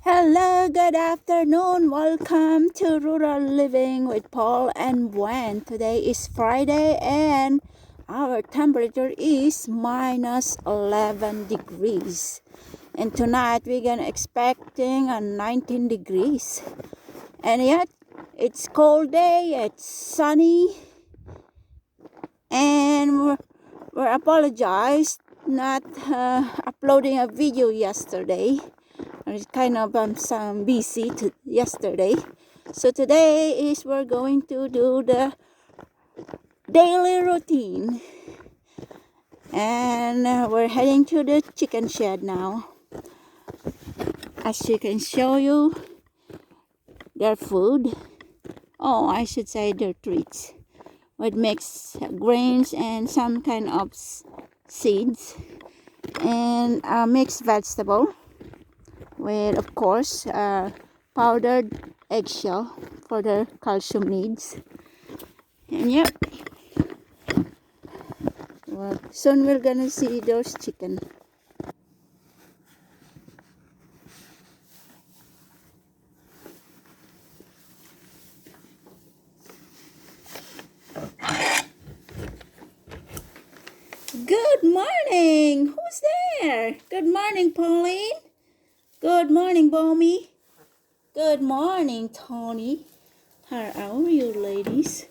Hello, good afternoon. Welcome to Rural Living with Paul and Gwen. Today is Friday and our temperature is minus 11 degrees. And tonight we're gonna expecting a 19 degrees. And yet it's cold day, it's sunny, and we're apologized not uploading a video yesterday. I was kind of some busy yesterday. So today is we're going to do the daily routine. And we're heading to the chicken shed now. As you can show you their food. Oh, I should say their treats. With mixed grains and some kind of seeds. And a mixed vegetable. With, of course, powdered eggshell for their calcium needs. And yep, well, soon we're gonna see those chicken. Good morning! Who's there? Good morning, Pauline. Good morning, Bommy. Good morning, Tony. How are you, ladies?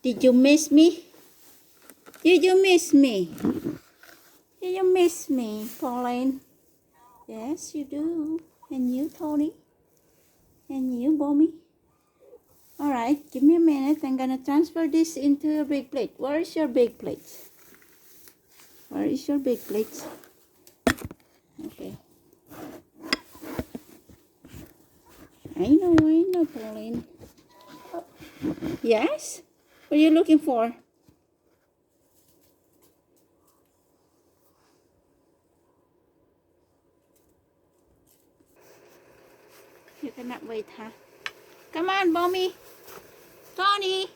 Did you miss me? Did you miss me? Did you miss me, Pauline? Yes, you do. And you, Tony? And you, Bommy? Alright, give me a minute. I'm gonna transfer this into a big plate. Where is your big plate? Where is your big plate? Okay. I know, Pauline. Yes? What are you looking for? You cannot wait, huh? Come on, Bommy. Tony.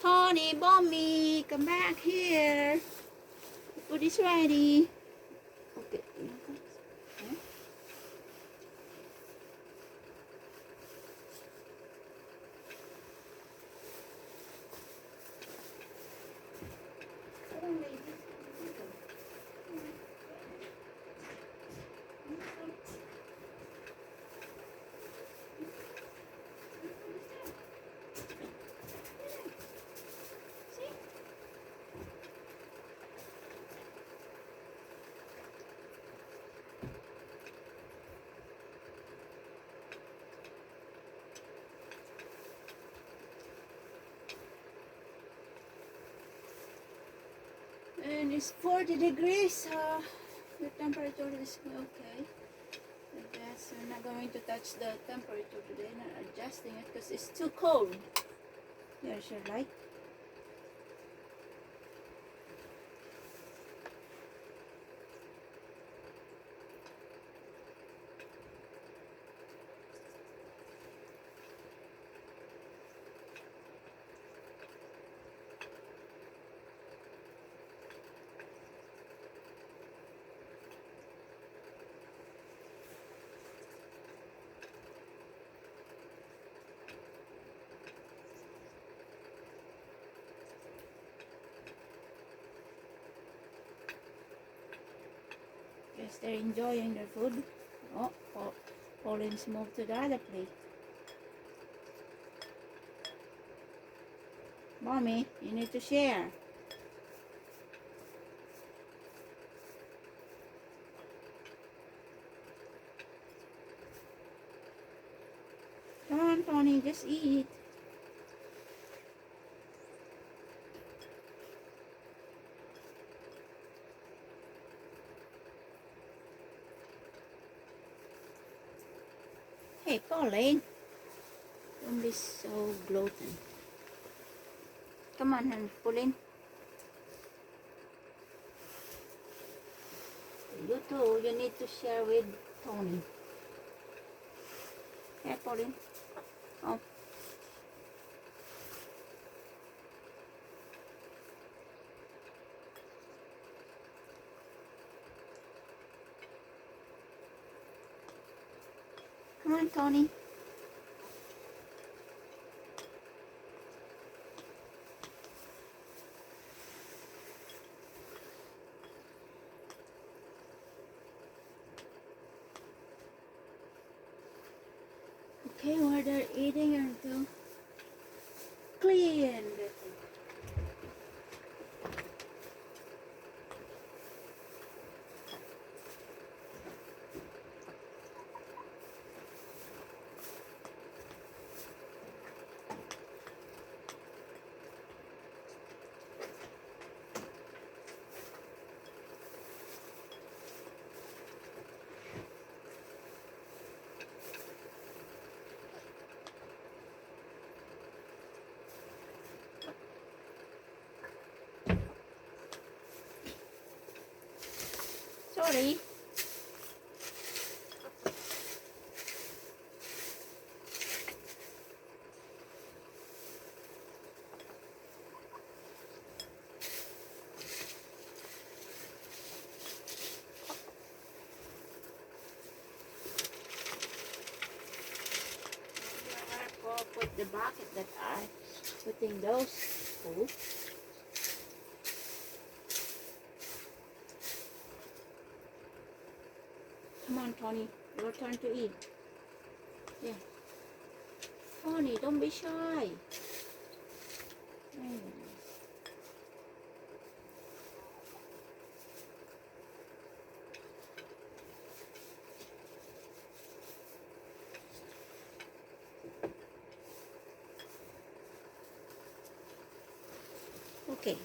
Tony, Bommy, come back here. Food is ready. Okay. And it's 40 degrees, so the temperature is okay. I guess we're not going to touch the temperature today, not adjusting it because it's too cold. There's your light. Guess they're enjoying their food. Oh, Pauline's moved to the other plate. Mommy, you need to share. Come on, Tony, just eat. Hey, Pauline, don't be so bloated. Come on, honey, Pauline. You too, you need to share with Tony. Hey, Pauline. Oh. Come on, Tony. Okay, while they're eating, I'm going to clean the thing. Sorry. Go put the bucket that I putting those food. Come on, Tony. Your turn to eat. Yeah. Tony, don't be shy. Okay.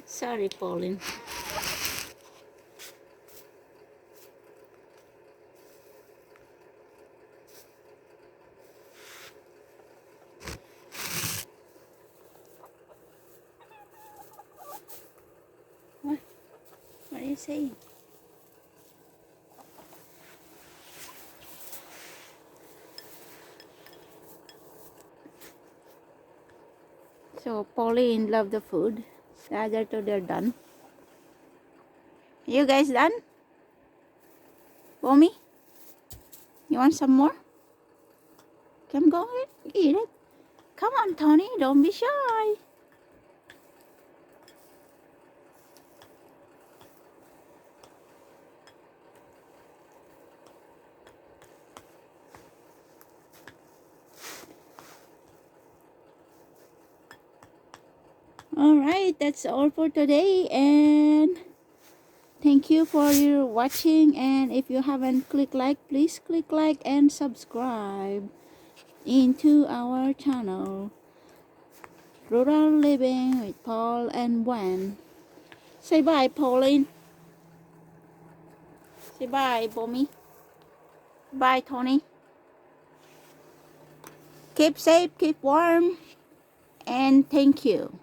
Sorry, Pauline. What? What are you saying? So Pauline love the food. The other two, they're done. You guys done? Bommy? You want some more? Come go ahead, eat it. Come on, Tony, don't be shy. Alright, that's all for today, and thank you for your watching. And if you haven't clicked like, please click like and subscribe into our channel, Rural Living with Paul and Gwen. Say bye, Pauline. Say bye, Bommy. Bye, Tony. Keep safe, keep warm, and thank you.